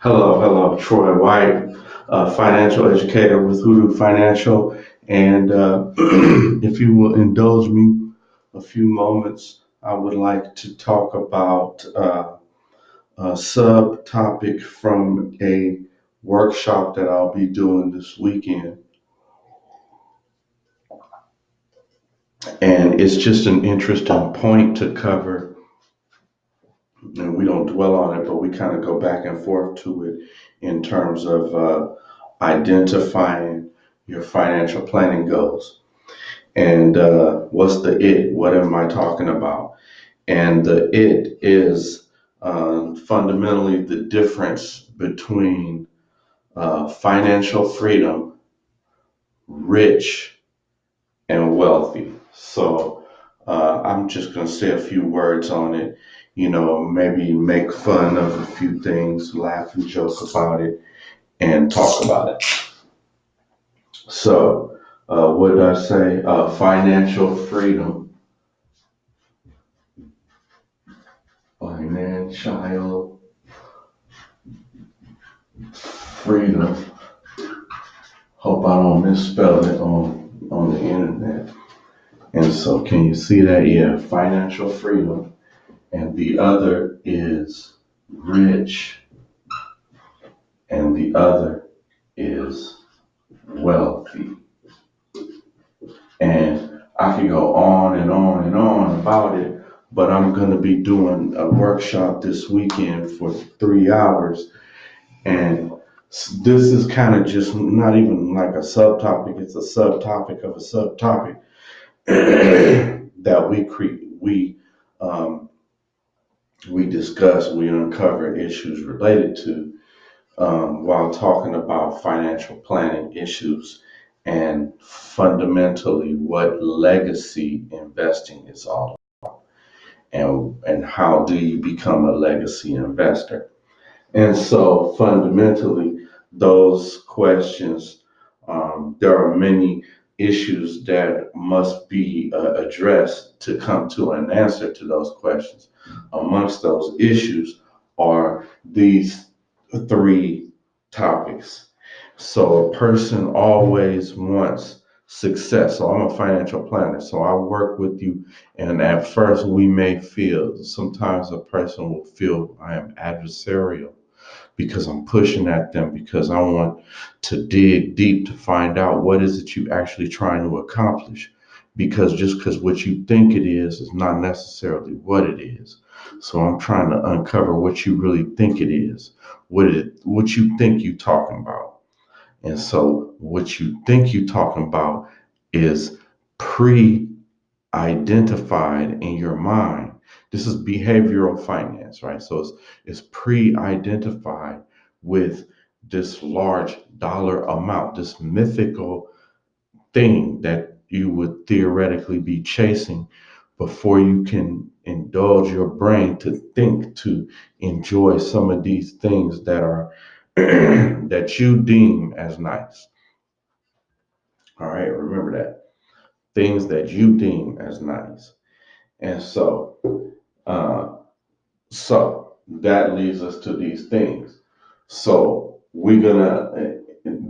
Hello, Troy White, financial educator with Hoodoo Financial. And if you will indulge me a few moments, I would like to talk about a subtopic from a workshop that I'll be doing this weekend. And it's just an interesting point to cover, and we don't dwell on it, but we kind of go back and forth to it in terms of identifying your financial planning goals. And what's the it? What am I talking about? And the it is fundamentally the difference between financial freedom, rich, and wealthy. So I'm just going to say a few words on it, maybe make fun of a few things, laugh and joke about it, and talk about it. So, what did I say? Financial freedom, financial freedom. Hope I don't misspell it on the internet. And so, can you see that? Yeah, financial freedom. And the other is rich, and the other is wealthy. And I could go on and on and on about it, but I'm going to be doing a workshop this weekend for 3 hours. And this is kind of just not even like a subtopic, it's a subtopic of a subtopic that um, we discuss, we uncover issues related to while talking about financial planning issues and fundamentally what legacy investing is all and how do you become a legacy investor. And so fundamentally, those questions, there are many issues that must be addressed to come to an answer to those questions. Amongst those issues are these three topics. So a person always wants success. So I'm a financial planner. So I work with you. And at first we may feel, sometimes a person will feel I am adversarial because I'm pushing at them because I want to dig deep to find out what is it you actually trying to accomplish. Because what you think it is not necessarily what it is. So I'm trying to uncover what you really think it is, what you think you talking about. And so what you think you talking about is pre identified in your mind. This is behavioral finance, right? So it's pre-identified with this large dollar amount, this mythical thing that you would theoretically be chasing before you can indulge your brain to think to enjoy some of these things that are that you deem as nice. All right, remember that. Things that you deem as nice. And uh, so that leads us to these things. So we're gonna,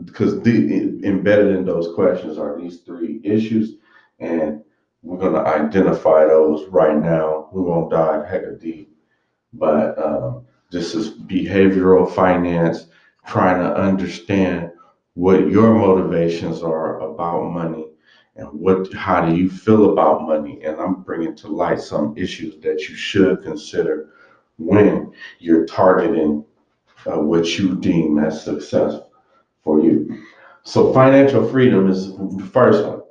because embedded in those questions are these three issues, and we're gonna identify those right now. We won't dive heck deep, but this is behavioral finance, trying to understand what your motivations are about money and how do you feel about money. And I'm bringing to light some issues that you should consider when you're targeting what you deem as success for you. So financial freedom is the first one.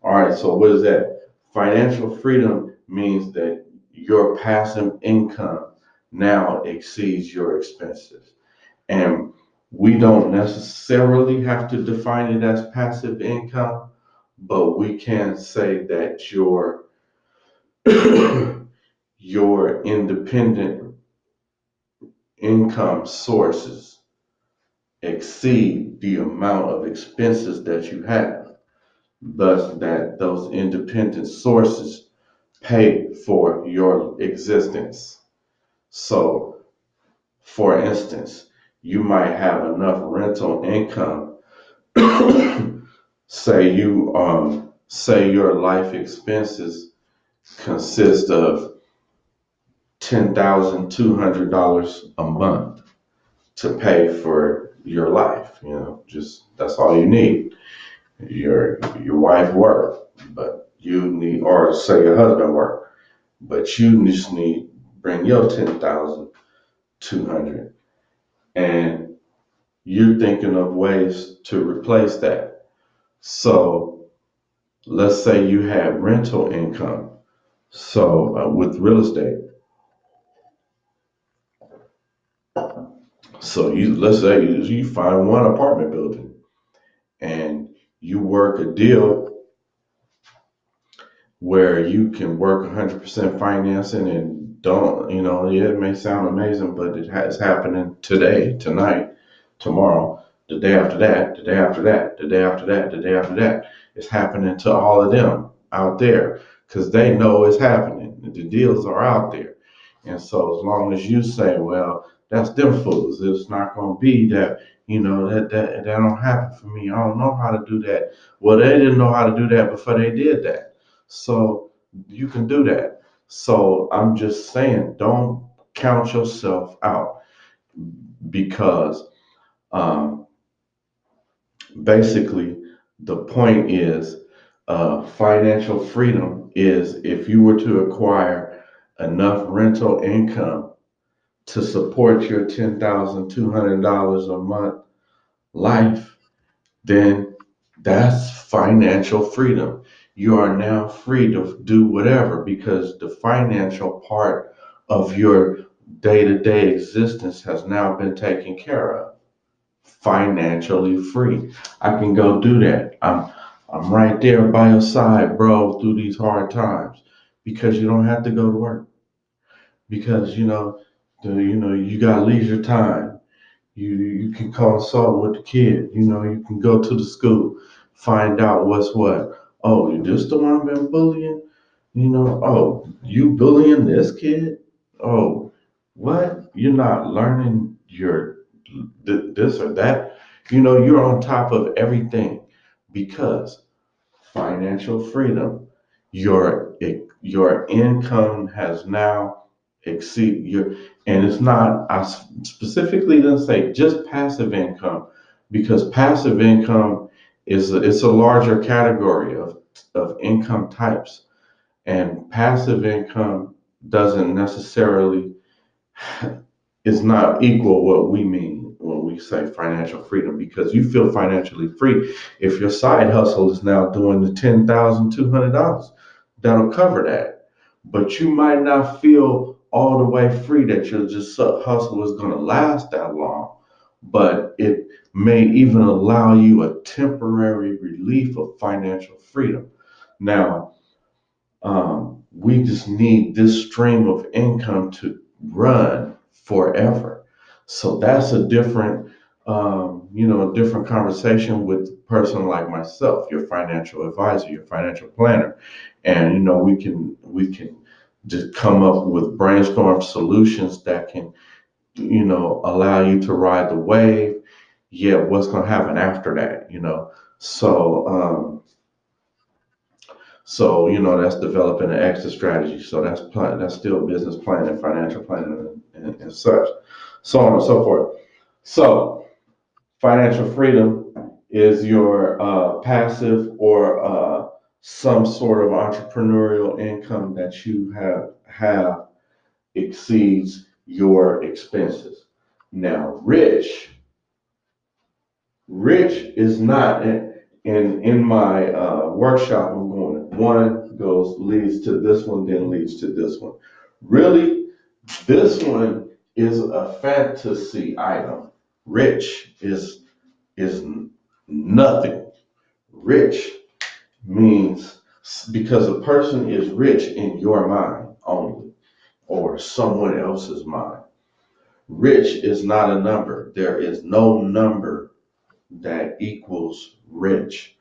All right, so what is that? Financial freedom means that your passive income now exceeds your expenses. And we don't necessarily have to define it as passive income, but we can say that your independent income sources exceed the amount of expenses that you have, thus that those independent sources pay for your existence. So, for instance, you might have enough rental income. Say your life expenses consist of $10,200 a month to pay for your life. Just that's all you need. Your wife work, but you need, or say your husband work, but you just need bring your 10,200, and you're thinking of ways to replace that. So let's say you have rental income. So with real estate, so you let's say you find one apartment building and you work a deal where you can work 100% financing and don't, yeah, it may sound amazing, but it's happening today, tonight, tomorrow, the day after that, the day after that, the day after that, the day after that. It's happening to all of them out there because they know it's happening. The deals are out there. And so as long as you say, well, that's them fools, it's not going to be that, that don't happen for me. I don't know how to do that. Well, they didn't know how to do that before they did that. So you can do that. So I'm just saying, don't count yourself out because um, basically the point is financial freedom is if you were to acquire enough rental income to support your $10,200 a month life, then that's financial freedom. You are now free to do whatever because the financial part of your day to day existence has now been taken care of. Financially free. I can go do that. I'm right there by your side, bro, through these hard times because you don't have to go to work because you got leisure time. You can consult with the kid. You can go to the school, find out what's what. Oh, you just the one been bullying? Oh, you bullying this kid? Oh, what? You're not learning this or that. You're on top of everything because financial freedom. Your income has now exceed your, and it's not. I specifically didn't say just passive income because passive income it's a larger category of income types, and passive income doesn't necessarily is not equal what we mean when we say financial freedom because you feel financially free if your side hustle is now doing the $10,200 that'll cover that, but you might not feel all the way free that your just hustle is going to last that long, but it may even allow you a temporary relief of financial freedom. Now we just need this stream of income to run forever. So that's a different conversation with a person like myself, your financial advisor, your financial planner, and we can just come up with brainstorm solutions that can allow you to ride the wave. Yeah, what's going to happen after that? So. That's developing an exit strategy. So that's still business planning, financial planning, and such, so on and so forth. So financial freedom is your passive or some sort of entrepreneurial income that you have exceeds your expenses. Now, rich is not in my workshop. I'm going one goes leads to this one, then leads to this one. Really, this one is a fantasy item. Rich is nothing. Rich means because a person is rich in your mind only or someone else's mind. Rich is not a number. There is no number that equals rich.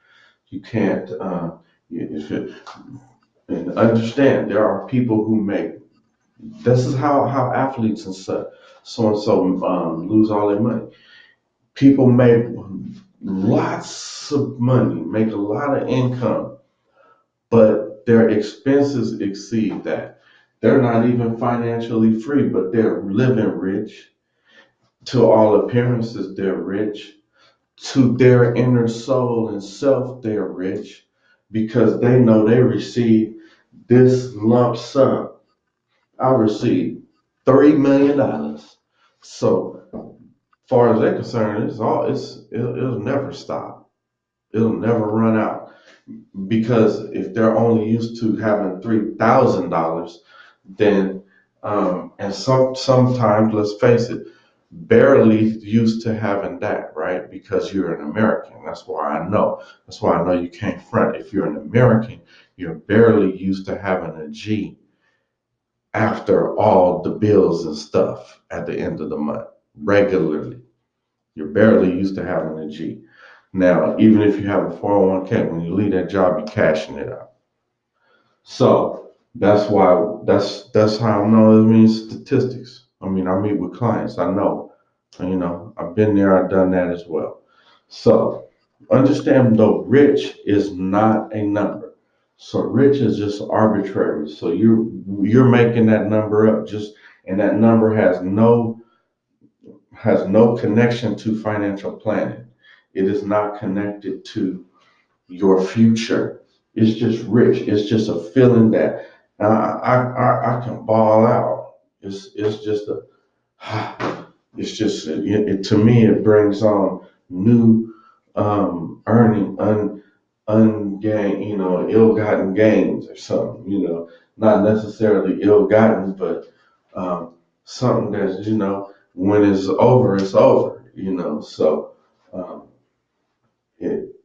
You can't, and understand there are people who make, this is how athletes and such, so and so lose all their money. People make lots of money, make a lot of income, but their expenses exceed that. They're not even financially free, but they're living rich. To all appearances, they're rich. To their inner soul and self, they're rich because they know they receive this lump sum. I received $3 million. So, far as they're concerned, it'll never stop. It'll never run out because if they're only used to having $3,000, then and sometimes, let's face it, barely used to having that, right? Because you're an American. That's why I know. That's why I know you can't front. If you're an American, you're barely used to having a G after all the bills and stuff at the end of the month regularly. You're barely used to having a G. Now, even if you have a 401k, when you leave that job, you're cashing it out. So that's how I know. It means statistics. I mean, I meet with clients. I know, I've been there. I've done that as well. So understand though, rich is not a number. So rich is just arbitrary. So you're making that number up just, and that number has no connection to financial planning. It is not connected to your future. It's just rich. It's just a feeling that I can ball out. It's just a it's just to me it brings on new earning ungain ill-gotten gains or something, not necessarily ill-gotten, but something that's when it's over, it's over, so um, it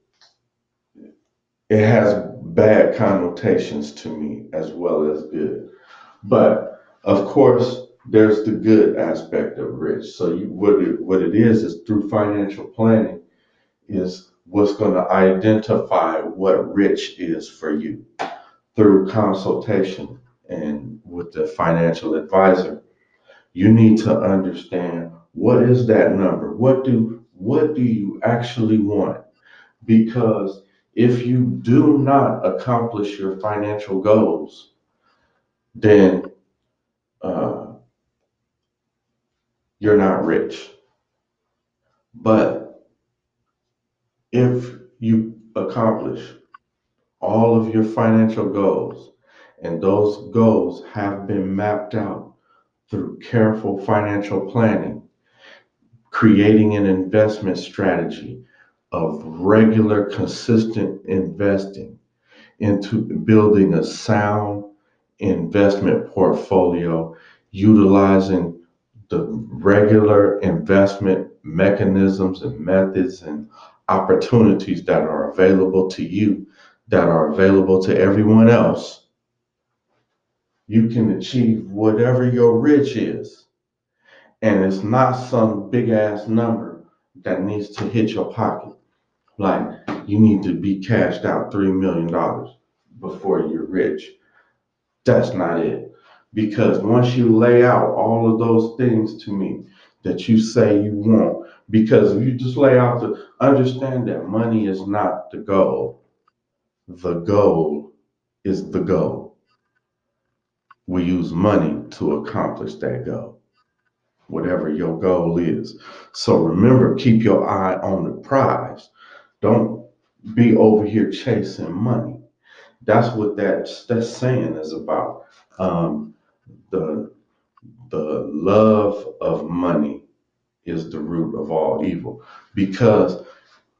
it has bad connotations to me as well as good. But of course, there's the good aspect of rich. So what it is through financial planning is what's going to identify what rich is for you through consultation and with the financial advisor. You need to understand what is that number. What do you actually want? Because if you do not accomplish your financial goals, then uh, you're not rich. But if you accomplish all of your financial goals, and those goals have been mapped out through careful financial planning, creating an investment strategy of regular, consistent investing into building a sound investment portfolio, utilizing the regular investment mechanisms and methods and opportunities that are available to you, that are available to everyone else, you can achieve whatever your rich is. And it's not some big ass number that needs to hit your pocket. Like you need to be cashed out $3 million before you're rich. That's not it. Because once you lay out all of those things to me that you say you want, because if you just lay out understand that money is not the goal. The goal is the goal. We use money to accomplish that goal, whatever your goal is. So remember, keep your eye on the prize. Don't be over here chasing money. That's what that saying is about. The the love of money is the root of all evil, because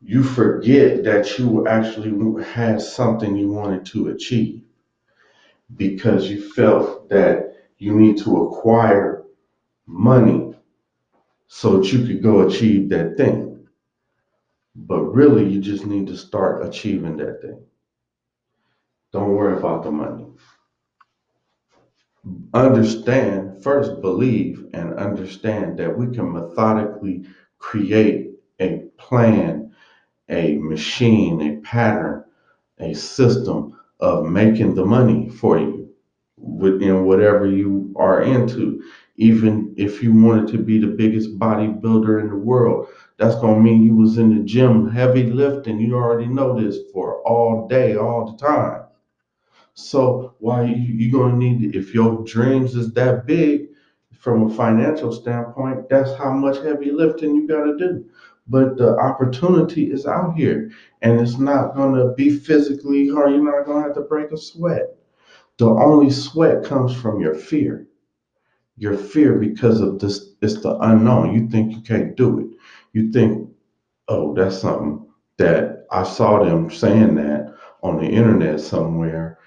you forget that you actually had something you wanted to achieve because you felt that you need to acquire money so that you could go achieve that thing. But really, you just need to start achieving that thing. Don't worry about the money. Understand, first believe and understand that we can methodically create a plan, a machine, a pattern, a system of making the money for you within whatever you are into. Even if you wanted to be the biggest bodybuilder in the world, that's gonna mean you was in the gym heavy lifting. You already know this for all day, all the time. So why you gonna need if your dreams is that big from a financial standpoint, that's how much heavy lifting you gotta do. But the opportunity is out here and it's not gonna be physically hard. You're not gonna have to break a sweat. The only sweat comes from your fear. Your fear because of this, it's the unknown. You think you can't do it. You think, oh, that's something that I saw them saying that on the internet somewhere,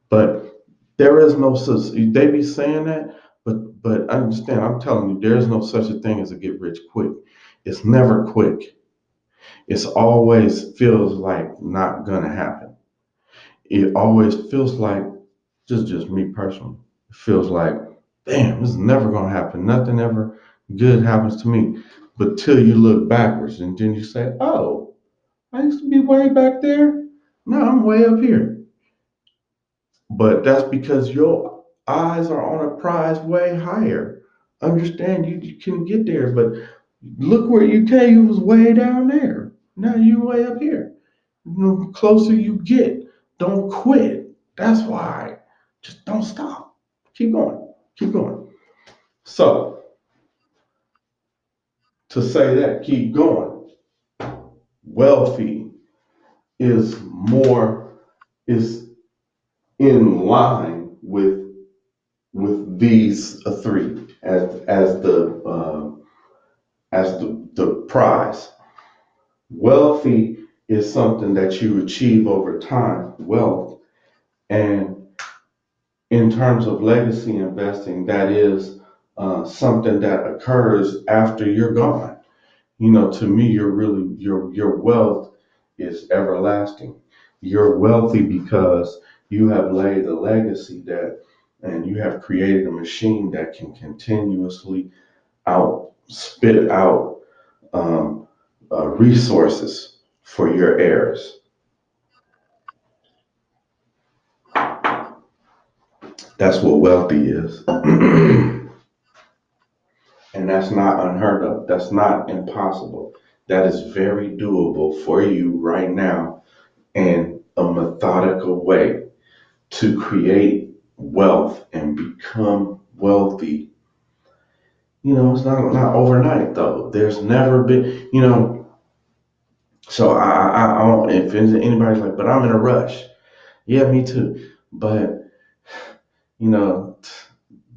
but there is no such. They be saying that, but understand. I'm telling you, there is no such a thing as a get rich quick. It's never quick. It's always feels like not gonna happen. It always feels like just me personally. It feels like, damn, this is never gonna happen. Nothing ever good happens to me. But till you look backwards and then you say, oh, I used to be way back there. Now I'm way up here. But that's because your eyes are on a prize way higher. Understand you can get there, but look where you came, you was way down there. Now you way up here. The closer you get, don't quit. That's why. Just don't stop. Keep going. Keep going. So to say that, keep going. Wealthy is more is in line with these three as the prize. Wealthy is something that you achieve over time, wealth, and in terms of legacy investing, that is something that occurs after you're gone. You know, to me, you're really your wealth is everlasting. You're wealthy because you have laid a legacy that, and you have created a machine that can continuously out spit out um, resources for your heirs. That's what wealthy is. And that's not unheard of. That's not impossible. That is very doable for you right now in a methodical way to create wealth and become wealthy. You know, it's not overnight though. There's never been, you know, so I don't, if anybody's like, but I'm in a rush. Yeah, me too. But, you know,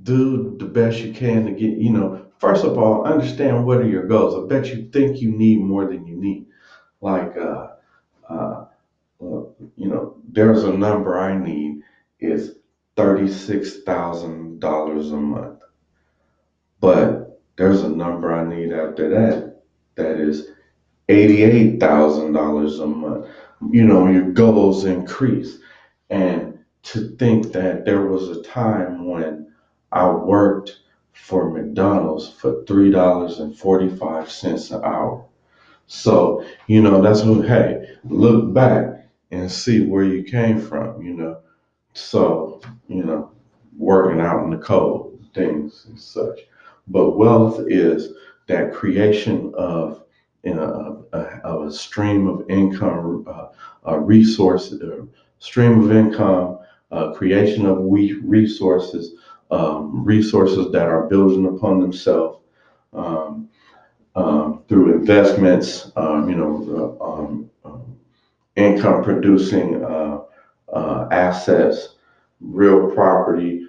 do the best you can to get, you know, first of all, understand what are your goals. I bet you think you need more than you need. Like, uh, you know, there's a number I need is $36,000 a month. But there's a number I need after that that is $88,000 a month. You know, your goals increase. And to think that there was a time when I worked for McDonald's for $3.45 an hour. So, you know, that's what, hey, look back and see where you came from, you know. So, you know, working out in the cold, things and such. But wealth is that creation of, you know, of a stream of income, a resource, stream of income, creation of resources, resources that are building upon themselves. Um, through investments, income producing assets, real property,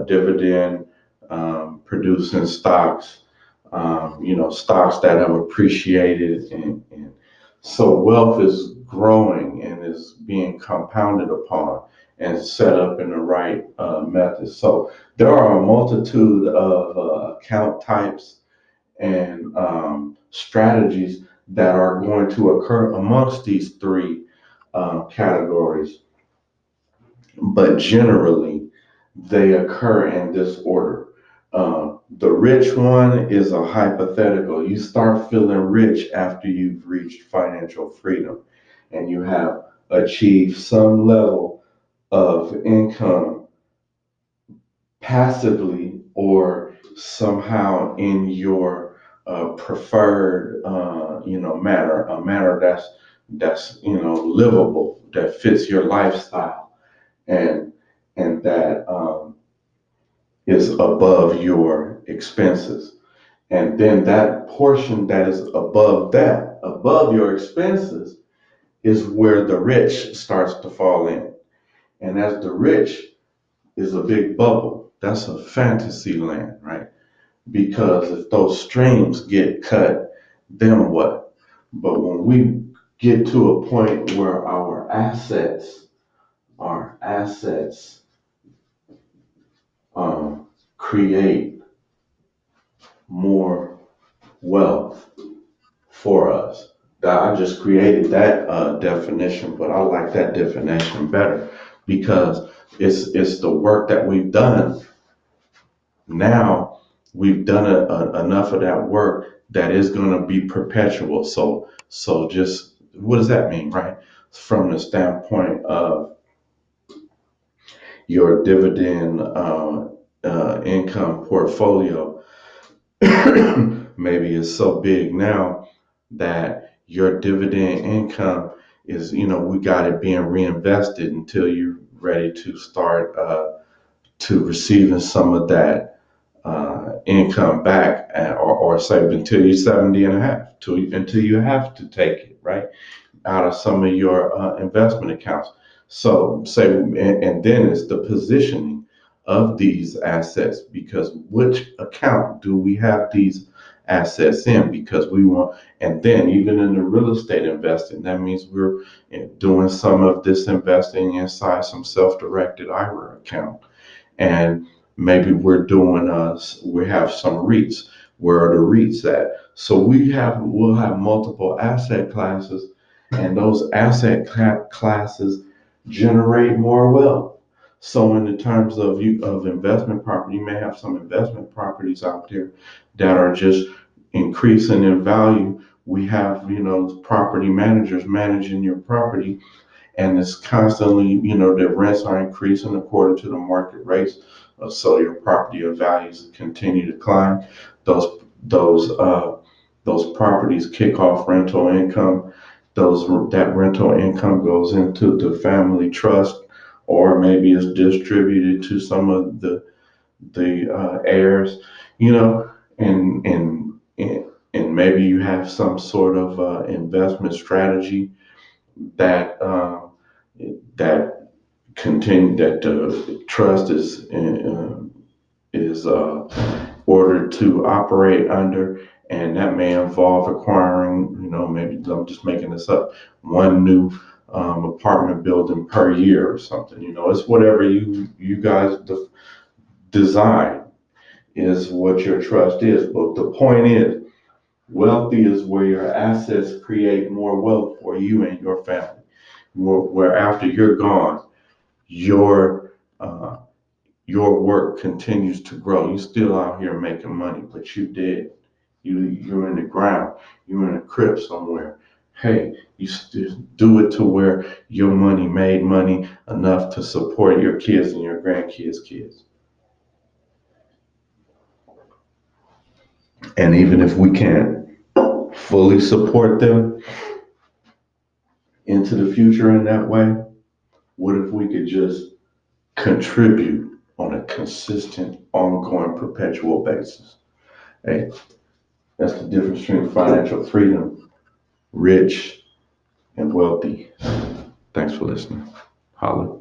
dividend producing stocks, you know, stocks that have appreciated. And so wealth is growing and is being compounded upon and set up in the right method. So there are a multitude of account types and strategies that are going to occur amongst these three categories, but generally they occur in this order. The rich one is a hypothetical. You start feeling rich after you've reached financial freedom and you have achieved some level of income passively or somehow in your preferred, manner, a manner that's livable, that fits your lifestyle, and that is above your expenses. And then that portion that is above your expenses, is where the rich starts to fall in. And as the rich is a big bubble, that's a fantasy land, right? Because if those streams get cut, then what? But when we get to a point where our assets create more wealth for us. I just created that definition, but I like that definition better because it's the work that we've done. Now we've done enough of that work that is going to be perpetual. So just what does that mean, right? From the standpoint of your dividend income portfolio, maybe it's so big now that your dividend income is, we got it being reinvested until you're ready to start to receiving some of that income back, or save until you're 70 and a half, until you have to take it, right, out of some of your investment accounts. So say, and then it's the positioning of these assets, because which account do we have these assets in? Because we want, and then even in the real estate investing, that means we're doing some of this investing inside some self-directed IRA account. And maybe we have some REITs. Where are the REITs at? So we'll have multiple asset classes, and those classes generate more wealth. So in the terms of investment property, you may have some investment properties out there that are just increasing in value. We have, property managers managing your property, and it's constantly, the rents are increasing according to the market rates. So your property values continue to climb. Those properties kick off rental income. That rental income goes into the family trust, or maybe it's distributed to some of the heirs, you know, and maybe you have some sort of investment strategy that that that the trust is ordered to operate under, and that may involve acquiring, maybe I'm just making this up, one new apartment building per year or something. It's whatever you guys design is what your trust is. But the point is, wealthy is where your assets create more wealth for you and your family. Where after you're gone, your uh, your work continues to grow. You're still out here making money, but you did. You're in the ground. You're in a crib somewhere. Hey, you still do it to where your money made money enough to support your kids and your grandkids' kids. And even if we can't fully support them into the future in that way, what if we could just contribute on a consistent, ongoing, perpetual basis? Hey, that's the difference between financial freedom, rich, and wealthy. Thanks for listening. Holla.